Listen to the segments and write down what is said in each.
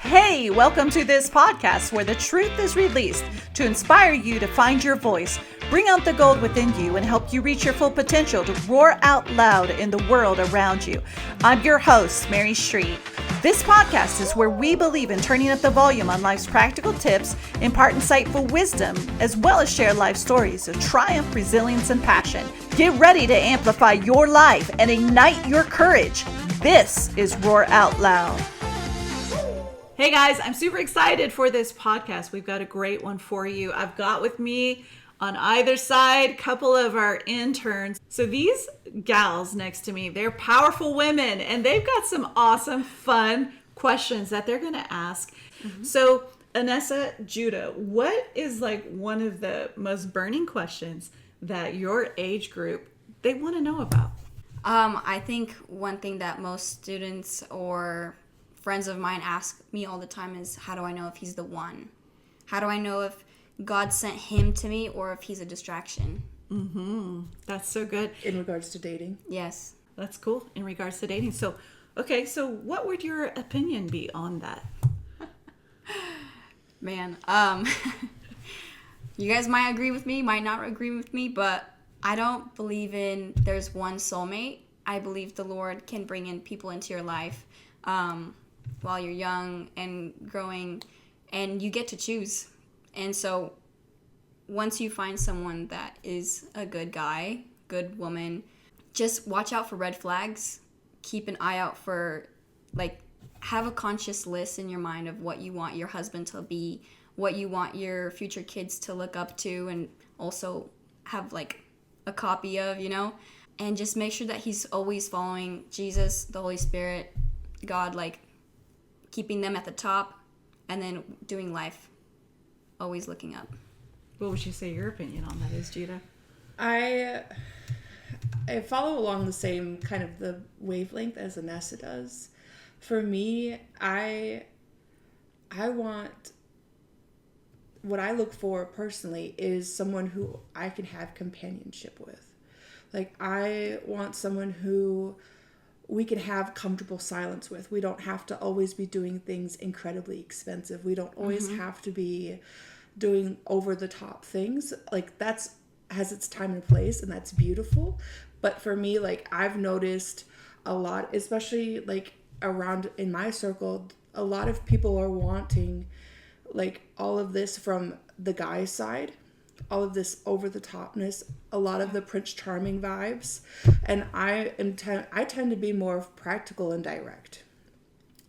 Hey, welcome to this podcast where the truth is released to inspire you to find your voice, bring out the gold within you, and help you reach your full potential to roar out loud in the world around you. I'm your host, Mary Street. This podcast is where we believe in turning up the volume on life's practical tips, impart insightful wisdom, as well as share life stories of triumph, resilience, and passion. Get ready to amplify your life and ignite your courage. This is Roar Out Loud. Hey guys, I'm super excited for this podcast. We've got a great one for you. I've got with me on either side a couple of our interns. So these gals next to me, they're powerful women and they've got some awesome, fun questions that they're going to ask. So Anessa, Judah, what is like one of the most burning questions that your age group, they want to know about? I think one thing that most students or friends of mine ask me all the time is, how do I know if he's the one? How do I know if God sent him to me or if he's a distraction? That's so good. In regards to dating? Yes. That's cool. In regards to dating. So what would your opinion be on that? Man, you guys might agree with me, might not agree with me, but I don't believe in there's one soulmate. I believe the Lord can bring in people into your life while you're young and growing, and you get to choose. And so once you find someone that is a good guy, good woman, just watch out for red flags. Keep an eye out for, have a conscious list in your mind of what you want your husband to be, what you want your future kids to look up to, and also have, a copy of, and just make sure that he's always following Jesus, the Holy Spirit, God, keeping them at the top, and then doing life, always looking up. What would you say your opinion on that is, Judah? I follow along the same kind of the wavelength as Anessa does. For me, I want, what I look for personally is someone who I can have companionship with. I want someone who we can have comfortable silence with. We don't have to always be doing things incredibly expensive. We don't always have to be doing over-the-top things. That's has its time and place, and that's beautiful. But for me, I've noticed a lot, especially around in my circle, a lot of people are wanting all of this from the guy's side, all of this over-the-topness, a lot of the Prince Charming vibes, and I tend to be more practical and direct,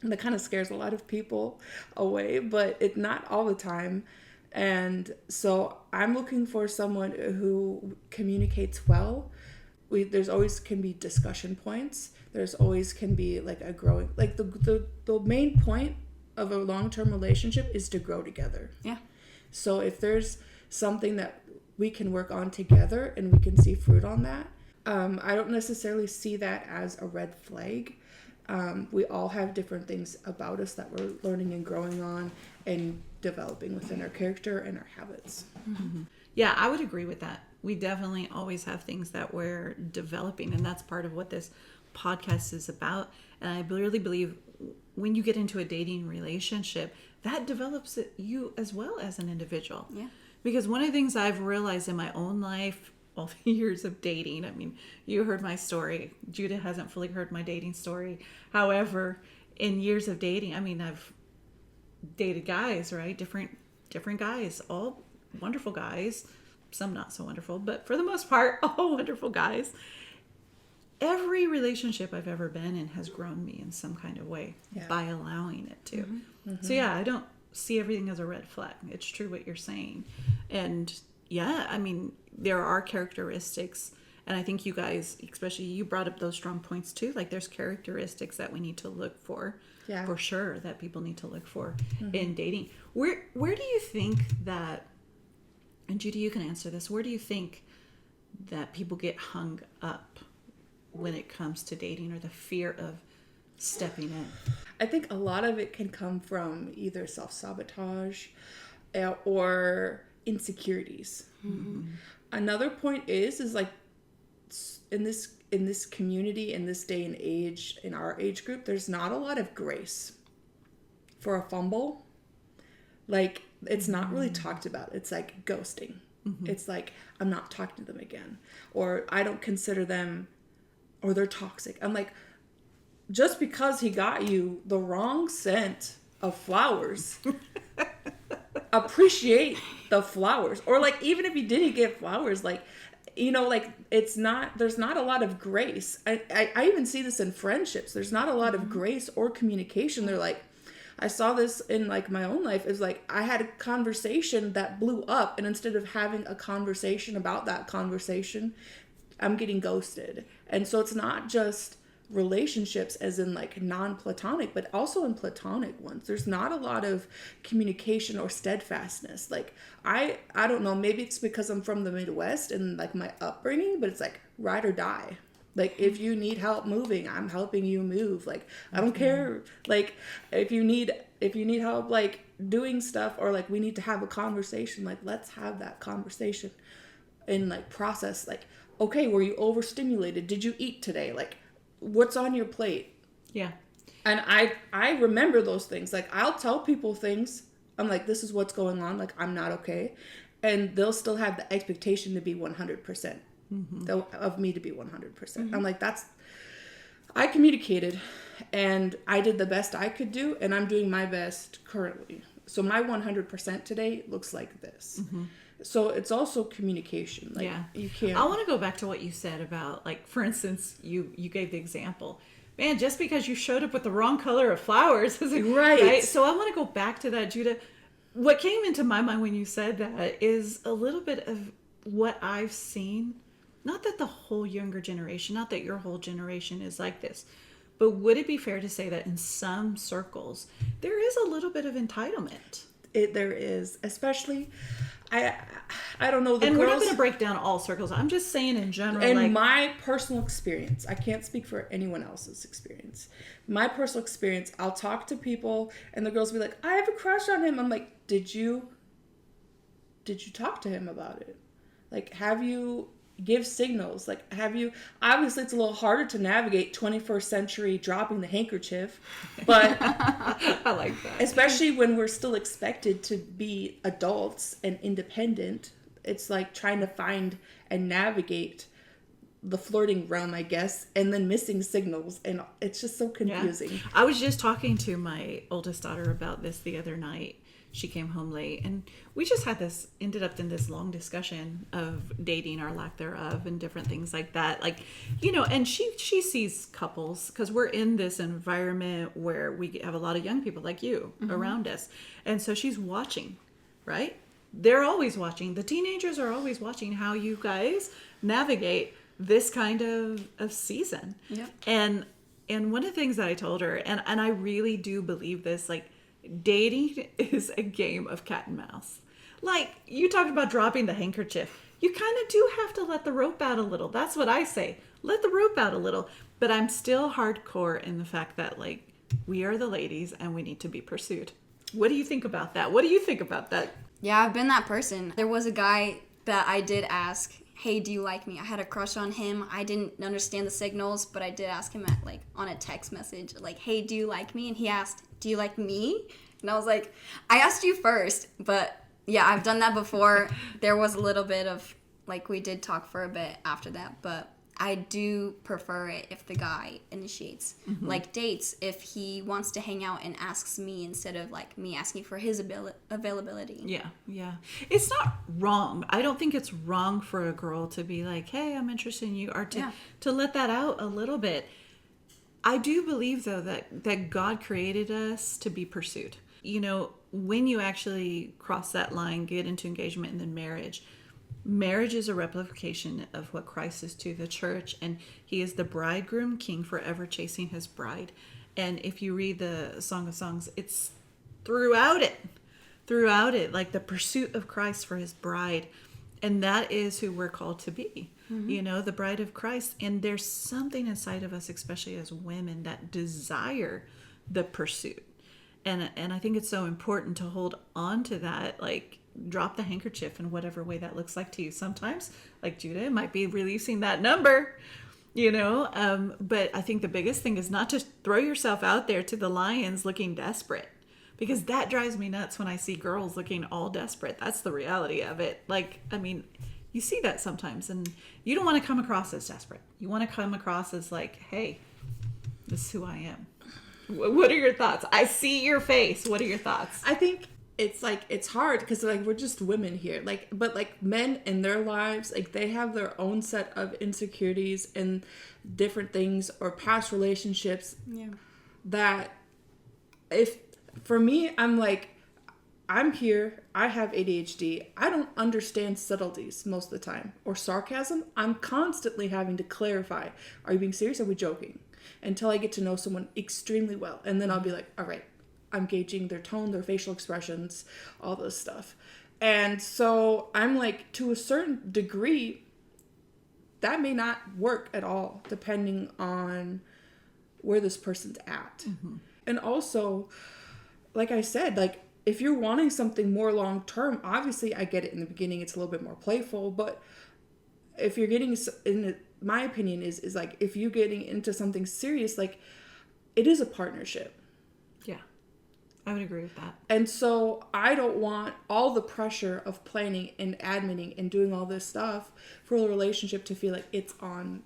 and that kind of scares a lot of people away, but it's not all the time. And so I'm looking for someone who communicates well. There's always can be discussion points. There's always can be a growing, the main point of a long-term relationship is to grow together. Yeah. So if there's something that we can work on together and we can see fruit on that, I don't necessarily see that as a red flag. We all have different things about us that we're learning and growing on and developing within our character and our habits. Yeah, I would agree with that. We definitely always have things that we're developing, and that's part of what this podcast is about. And I really believe when you get into a dating relationship, that develops you as well as an individual. Yeah. Because one of the things I've realized in my own life, all the years of dating, I mean, you heard my story. Judah hasn't fully heard my dating story. However, in years of dating, I mean, I've dated guys, right? Different guys, all wonderful guys, some not so wonderful, but for the most part, all wonderful guys. Every relationship I've ever been in has grown me in some kind of way by allowing it to. So yeah, I don't see everything as a red flag. It's true what you're saying. And yeah, I mean, there are characteristics, and I think you guys, especially you brought up those strong points too. There's characteristics that we need to look for, for sure, that people need to look for in dating. Where do you think that, and Judy, you can answer this, where do you think that people get hung up when it comes to dating, or the fear of stepping in? I think a lot of it can come from either self-sabotage or insecurities. Another point is in this community, in this day and age, in our age group, there's not a lot of grace. for a fumble, like, it's not really talked about. It's like ghosting. It's like, I'm not talking to them again, or I don't consider them, or they're toxic. I'm like, just because he got you the wrong scent of flowers, appreciate the flowers. Or like, even if he didn't get flowers, like, you know, like, there's not a lot of grace. I even see this in friendships. There's not a lot of grace or communication. They're like, I saw this in like my own life, is like, I had a conversation that blew up, and instead of having a conversation about that conversation, I'm getting ghosted. And so it's not just relationships as in like non-platonic, but also in platonic ones. There's not a lot of communication or steadfastness. Like, I don't know, maybe it's because I'm from the Midwest and like my upbringing, but it's like ride or die. Like, if you need help moving, I'm helping you move. Like, I don't care. Like, if you need help, like, doing stuff, or like, we need to have a conversation, like, let's have that conversation and like process, like, okay, were you overstimulated? Did you eat today? Like, what's on your plate? Yeah. And I remember those things. Like, I'll tell people things. I'm like, this is what's going on. Like, I'm not okay. And they'll still have the expectation to be 100%. Of me to be 100%. I'm like, I communicated, and I did the best I could do, and I'm doing my best currently. So my 100% today looks like this. So it's also communication. Like, you can't. I want to go back to what you said about, like, for instance, you gave the example. Man, just because you showed up with the wrong color of flowers isn't right. So I want to go back to that, Judah. What came into my mind when you said that is a little bit of what I've seen. Not that the whole younger generation, not that your whole generation is like this, but would it be fair to say that in some circles, there is a little bit of entitlement? There is, especially, I don't know. And we're not going to break down all circles. I'm just saying in general. In like, my personal experience, I can't speak for anyone else's experience. My personal experience, I'll talk to people, and the girls will be like, I have a crush on him. I'm like, did you talk to him about it? Like, have you... give signals? Like, have you... obviously it's a little harder to navigate 21st century dropping the handkerchief, but I like that, especially when we're still expected to be adults and independent. It's like trying to find and navigate the flirting realm, I guess, and then missing signals, and it's just so confusing. I was just talking to my oldest daughter about this the other night. She came home late, and we just ended up in this long discussion of dating or lack thereof and different things like that. Like, you know, and she sees couples, because we're in this environment where we have a lot of young people like you around us. And so she's watching, right? They're always watching. The teenagers are always watching how you guys navigate this kind of season. Yep. And one of the things that I told her, and I really do believe this, like, dating is a game of cat and mouse. Like, you talked about dropping the handkerchief. You kind of do have to let the rope out a little. That's what I say. Let the rope out a little. But I'm still hardcore in the fact that, like, we are the ladies and we need to be pursued. What do you think about that? What do you think about that? Yeah, I've been that person. There was a guy that I did ask, hey, do you like me? I had a crush on him. I didn't understand the signals, but I did ask him on a text message, like, hey, do you like me? And he asked, do you like me? And I was like, I asked you first. But yeah, I've done that before. There was a little bit of, like, we did talk for a bit after that, but I do prefer it if the guy initiates. Like, dates, if he wants to hang out and asks me instead of, like, me asking for his availability. Yeah. It's not wrong. I don't think it's wrong for a girl to be like, hey, I'm interested in you, or to let that out a little bit. I do believe, though, that God created us to be pursued. You know, when you actually cross that line, get into engagement and then marriage is a replication of what Christ is to the church, and he is the bridegroom king forever chasing his bride. And if you read the Song of Songs, it's throughout it, like the pursuit of Christ for his bride. And that is who we're called to be, you know, the bride of Christ. And there's something inside of us, especially as women, that desire the pursuit. And I think it's so important to hold on to that, like, drop the handkerchief in whatever way that looks like to you. Sometimes, like Judah, it might be releasing that number, you know. But I think the biggest thing is not to throw yourself out there to the lions looking desperate, Because that drives me nuts when I see girls looking all desperate. That's the reality of it. Like, I mean, you see that sometimes, and you don't want to come across as desperate. You want to come across as like, hey, this is who I am. What are your thoughts? I see your face. What are your thoughts? I think it's like, it's hard because like we're just women here. Like, but like men in their lives, like they have their own set of insecurities and different things or past relationships. Yeah. That if for me, I'm like, I'm here. I have ADHD. I don't understand subtleties most of the time or sarcasm. I'm constantly having to clarify. Are you being serious? Or are we joking? Until I get to know someone extremely well. And then I'll be like, all right, I'm gauging their tone, their facial expressions, all this stuff. And so I'm like, to a certain degree, that may not work at all, depending on where this person's at. Mm-hmm. And also, like I said, like, if you're wanting something more long term, obviously I get it in the beginning, it's a little bit more playful, but if you're getting in my opinion is like, if you're getting into something serious, like, it is a partnership. Yeah, I would agree with that. And so I don't want all the pressure of planning and admitting and doing all this stuff for the relationship to feel like it's on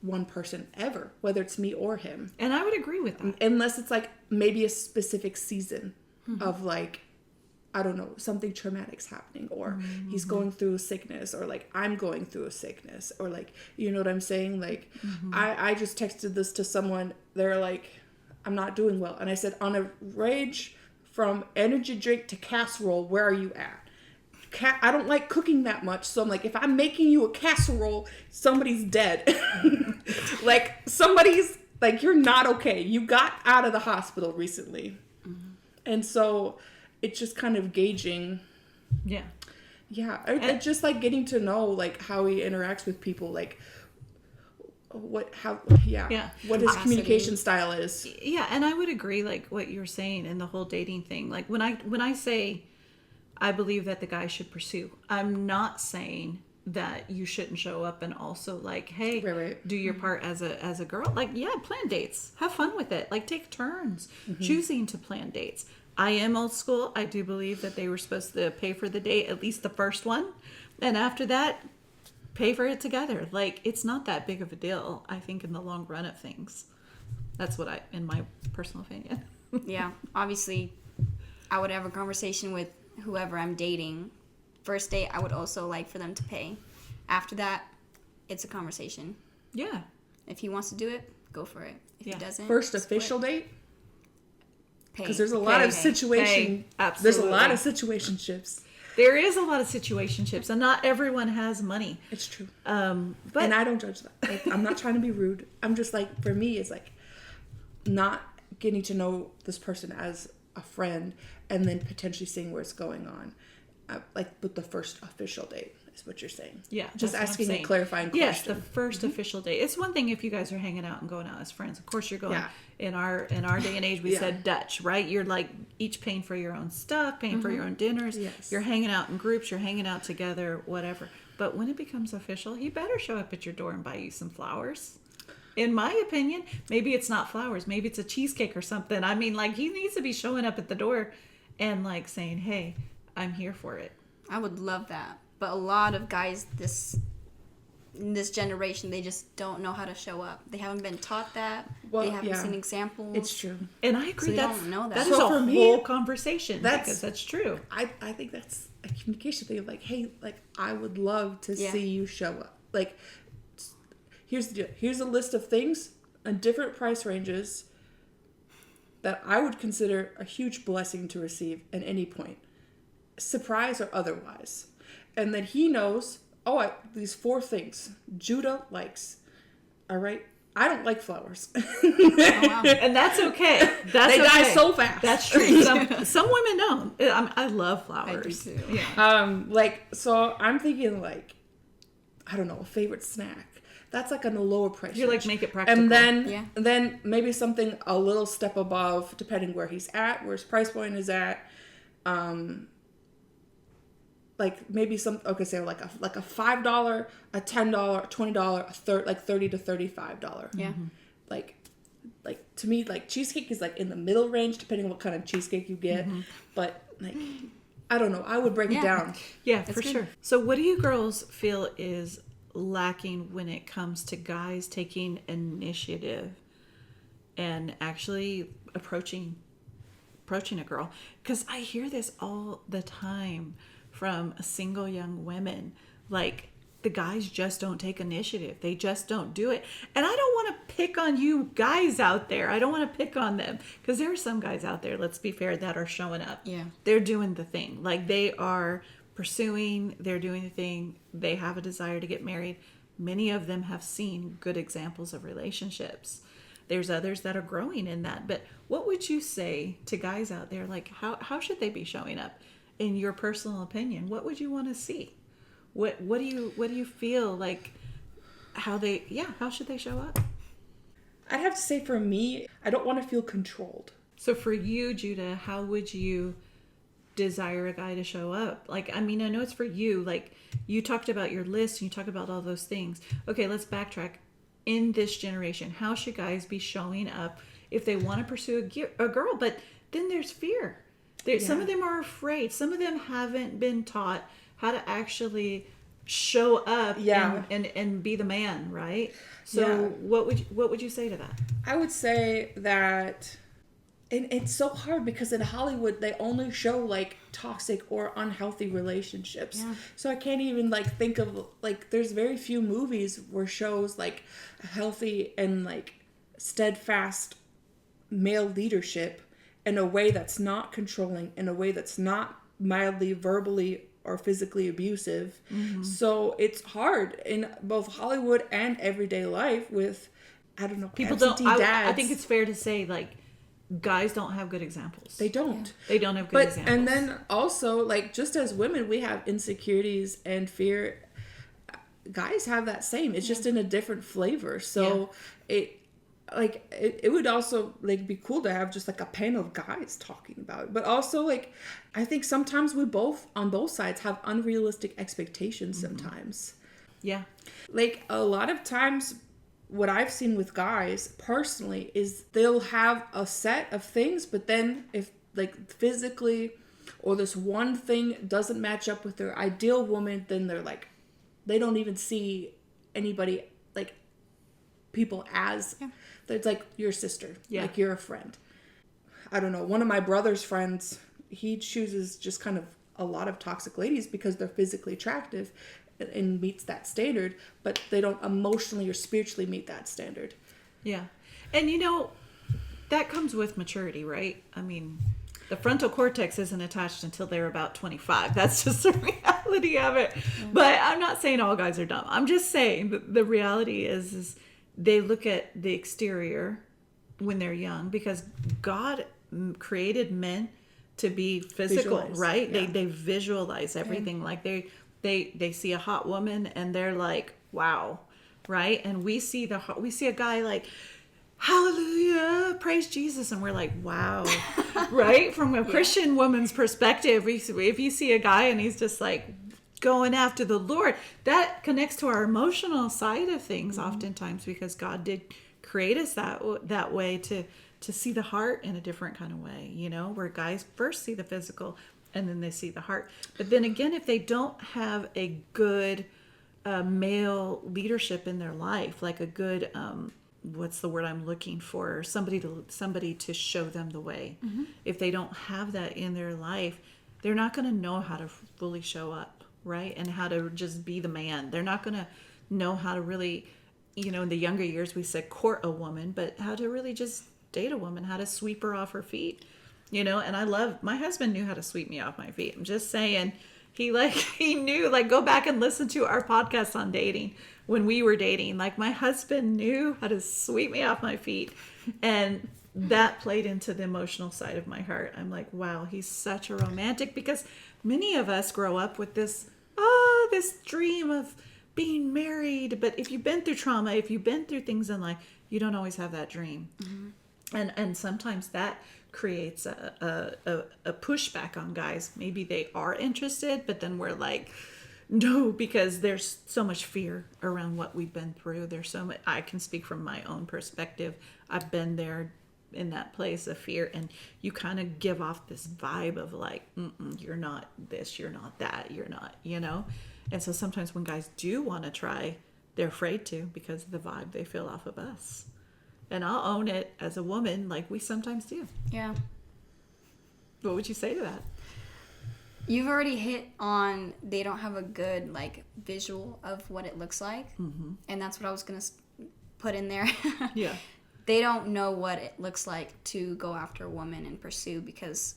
one person ever, whether it's me or him. And I would agree with that. Unless it's like maybe a specific season of like, I don't know, something traumatic's happening, or he's going through a sickness, or like I'm going through a sickness, or like, you know what I'm saying? Like, I just texted this to someone. They're like, I'm not doing well. And I said, on a range from energy drink to casserole, where are you at? I don't like cooking that much. So I'm like, if I'm making you a casserole, somebody's dead. Like, somebody's like, you're not okay. You got out of the hospital recently. And so it's just kind of gauging. Yeah. It's just like getting to know like how he interacts with people, like what his communication style is. Yeah, and I would agree like what you're saying in the whole dating thing. Like when I say I believe that the guy should pursue, I'm not saying that you shouldn't show up and also like, hey, do your part as a girl. Like, yeah, plan dates, have fun with it, like take turns choosing to plan dates. I am old school. I do believe that they were supposed to pay for the date, at least the first one, and after that pay for it together. Like, it's not that big of a deal, I think, in the long run of things. That's what in my personal opinion. Yeah, obviously I would have a conversation with whoever I'm dating. First date, I would also like for them to pay. After that, it's a conversation. Yeah. If he wants to do it, go for it. If he doesn't, first official date? Because there's a lot of situation. There's a lot of situationships. There is a lot of situationships, and not everyone has money. It's true. But and I don't judge that. Like, I'm not trying to be rude. I'm just like, for me, it's like not getting to know this person as a friend and then potentially seeing where it's going on. Like with the first official date is what you're saying. Yeah. Just asking a clarifying question. Yes, the first official date. It's one thing if you guys are hanging out and going out as friends. Of course you're going in our day and age we said Dutch, right? You're like each paying for your own stuff, paying for your own dinners. Yes. You're hanging out in groups, you're hanging out together, whatever. But when it becomes official, he better show up at your door and buy you some flowers. In my opinion, maybe it's not flowers, maybe it's a cheesecake or something. I mean, like, he needs to be showing up at the door and like saying, "Hey, I'm here for it." I would love that. But a lot of guys in this generation, they just don't know how to show up. They haven't been taught that. They haven't seen examples. It's true. And I agree. So they don't know that. That is a whole conversation. Because that's true. I think that's a communication thing of like, hey, like, I would love to see you show up. Like, here's the deal. Here's a list of things on different price ranges that I would consider a huge blessing to receive at any point, surprise or otherwise. And then he knows, these 4 things Judah likes. All right? I don't like flowers. Oh, wow. And that's okay. They die so fast. That's true. Some women don't. I love flowers. I do too. Yeah. So I'm thinking like, I don't know, a favorite snack. That's like on the lower price. You're like, make it practical. And then maybe something a little step above, depending where he's at, where his price point is at. Like maybe say like a $5, a $10, $20, like $30 to $35. Yeah. Like like, to me, like, cheesecake is, like, in the middle range, depending on what kind of cheesecake you get. But, like, I don't know. I would break it down. Yeah, for sure. So what do you girls feel is lacking when it comes to guys taking initiative and actually approaching a girl? Because I hear this all the time from single young women. Like, the guys just don't take initiative. They just don't do it. And I don't want to pick on you guys out there. I don't want to pick on them, because there are some guys out there, let's be fair, that are showing up. Yeah. They're doing the thing. Like, they are pursuing, they're doing the thing. They have a desire to get married. Many of them have seen good examples of relationships. There's others that are growing in that. But what would you say to guys out there? Like, how should they be showing up? In your personal opinion, what would you want to see? What do you feel like, how should they show up? I'd have to say, for me, I don't want to feel controlled. So for you, Judah, how would you desire a guy to show up? Like, I mean, I know it's for you. Like, you talked about your list and you talked about all those things. Okay, let's backtrack. In this generation, how should guys be showing up if they want to pursue a girl? But then there's fear. Some of them are afraid. Some of them haven't been taught how to actually show up and be the man, right? So what would you say to that? I would say that, and it's so hard because in Hollywood they only show like toxic or unhealthy relationships. Yeah. So I can't even like think of, like, there's very few movies where shows like healthy and like steadfast male leadership in a way that's not controlling, in a way that's not mildly verbally or physically abusive. So it's hard in both Hollywood and everyday life with, I don't know, people absentee don't. dads. I think it's fair to say, like, guys don't have good examples. They don't. Yeah. They don't have good examples. And then also, like, just as women, we have insecurities and fear. Guys have that same. It's just in a different flavor. So it would also like be cool to have just like a panel of guys talking about it. But also, like, I think sometimes we both on both sides have unrealistic expectations sometimes. Yeah. Like, a lot of times what I've seen with guys personally is they'll have a set of things, but then if like physically or this one thing doesn't match up with their ideal woman, then they're like, they don't even see anybody, like, people as it's like your sister, like you're a friend. I don't know, one of my brother's friends, he chooses just kind of a lot of toxic ladies because they're physically attractive and meets that standard, but they don't emotionally or spiritually meet that standard. Yeah. And you know, that comes with maturity, right? I mean, the frontal cortex isn't attached until they're about 25. That's just the reality of it. But I'm not saying all guys are dumb. I'm just saying that the reality is they look at the exterior when they're young, because God created men to be physical, right? Yeah. They visualize everything. Like they see a hot woman and they're like, wow, right? And we see a guy like, hallelujah, praise Jesus, and we're like, wow, right? From a Christian woman's perspective, if you see a guy and he's just like going after the Lord, that connects to our emotional side of things oftentimes, because God did create us that way to see the heart in a different kind of way, you know, where guys first see the physical and then they see the heart. But then again, if they don't have a good male leadership in their life, like a good what's the word I'm looking for? Somebody to show them the way. Mm-hmm. If they don't have that in their life, they're not going to know how to fully show up, right? And how to just be the man. They're not going to know how to really, you know, in the younger years we said court a woman, but how to really just date a woman, how to sweep her off her feet, you know. And my husband knew how to sweep me off my feet. I'm just saying, he knew, like, go back and listen to our podcast on dating. When we were dating, like, my husband knew how to sweep me off my feet, and that played into the emotional side of my heart. I'm like, wow, he's such a romantic, because many of us grow up with this dream of being married. But if you've been through trauma, if you've been through things in life, you don't always have that dream. Mm-hmm. And sometimes that creates a pushback on guys. Maybe they are interested, but then we're like, No, because there's so much fear around what we've been through. There's so much, I can speak from my own perspective. I've been there in that place of fear, and you kind of give off this vibe of like, you're not this, you're not that, you're not, And so sometimes when guys do want to try, they're afraid to because of the vibe they feel off of us. And I'll own it as a woman, like we sometimes do. Yeah. What would you say to that? You've already hit on they don't have a good like visual of what it looks like. Mm-hmm. And that's what I was going to put in there. Yeah. They don't know what it looks like to go after a woman and pursue because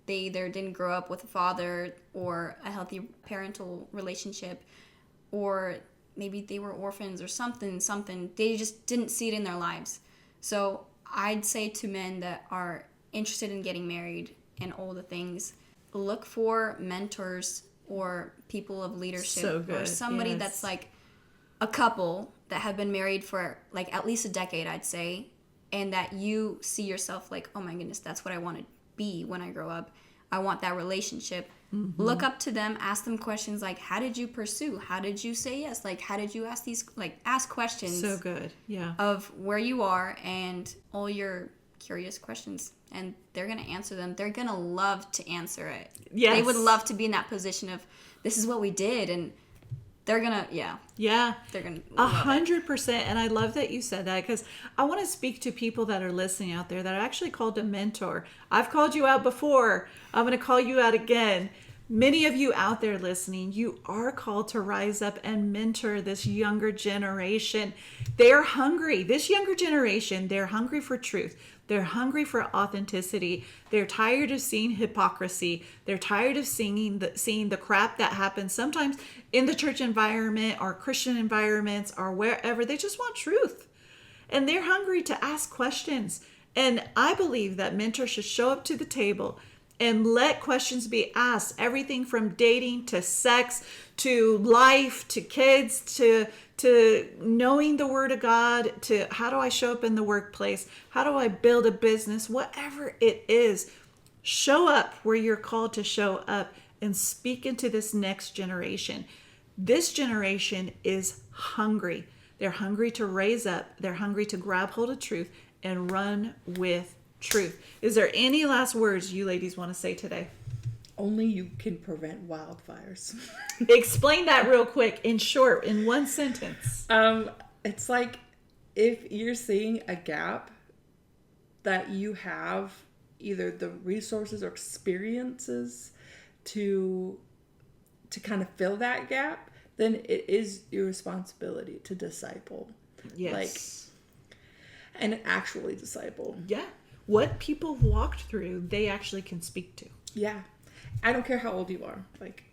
they either didn't grow up with a father or a healthy parental relationship, or maybe they were orphans or something. They just didn't see it in their lives. So I'd say to men that are interested in getting married and all the things, look for mentors or people of leadership or somebody that's like a couple that have been married for like at least a decade, I'd say, and that you see yourself like, oh my goodness, that's what I want to be when I grow up. I want that relationship. Mm-hmm. Look up to them, ask them questions like, how did you pursue? How did you say yes? Like, how did you ask these, like, ask questions. So good. Yeah. Of where you are and all your curious questions. And they're going to answer them. They're going to love to answer it. Yes. They would love to be in that position of, this is what we did. And they're going to, Yeah. They're going to 100%. And I love that you said that because I want to speak to people that are listening out there that are actually called a mentor. I've called you out before. I'm going to call you out again. Many of you out there listening, you are called to rise up and mentor this younger generation. They're hungry. This younger generation, they're hungry for truth. They're hungry for authenticity. They're tired of seeing hypocrisy. They're tired of seeing the crap that happens sometimes in the church environment or Christian environments or wherever. They just want truth. And they're hungry to ask questions. And I believe that mentors should show up to the table and let questions be asked. Everything from dating to sex to life to kids to knowing the Word of God to how do I show up in the workplace? How do I build a business? Whatever it is, show up where you're called to show up and speak into this next generation. This generation is hungry. They're hungry to raise up. They're hungry to grab hold of truth and run with truth. Is there any last words you ladies want to say today? Only you can prevent wildfires. Explain that real quick, in short, in one sentence. It's like if you're seeing a gap that you have either the resources or experiences to kind of fill that gap, then it is your responsibility to disciple. Yes. And actually disciple. Yeah. What people walked through, they actually can speak to. Yeah. I don't care how old you are. Like,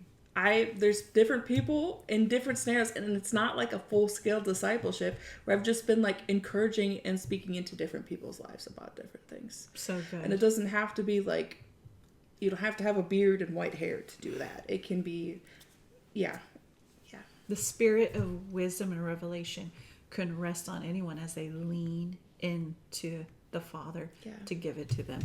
there's different people in different scenarios, and it's not like a full-scale discipleship where I've just been like encouraging and speaking into different people's lives about different things. So good. And it doesn't have to be like, you don't have to have a beard and white hair to do that. It can be, yeah. The spirit of wisdom and revelation can rest on anyone as they lean into the Father to give it to them.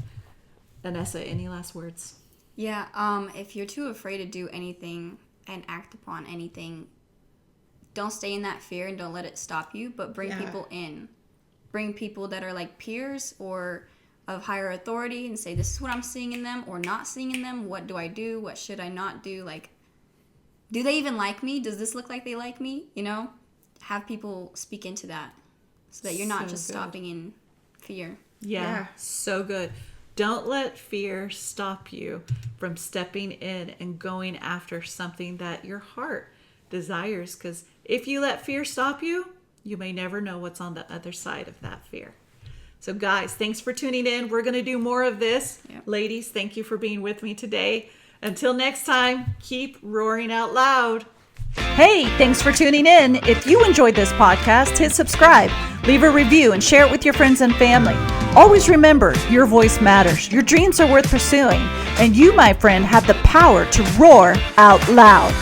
Anessa, any last words? Yeah, if you're too afraid to do anything and act upon anything, don't stay in that fear and don't let it stop you, but bring people in. Bring people that are like peers or of higher authority and say, this is what I'm seeing in them or not seeing in them. What do I do? What should I not do? Like, do they even like me? Does this look like they like me? Have people speak into that so that you're not just stopping in fear. Yeah, so good. Don't let fear stop you from stepping in and going after something that your heart desires. Because if you let fear stop you, you may never know what's on the other side of that fear. So guys, thanks for tuning in. We're going to do more of this. Yep. Ladies, thank you for being with me today. Until next time, keep roaring out loud. Hey, thanks for tuning in. If you enjoyed this podcast, hit subscribe, leave a review, and share it with your friends and family. Always remember, your voice matters. Your dreams are worth pursuing. And you, my friend, have the power to roar out loud.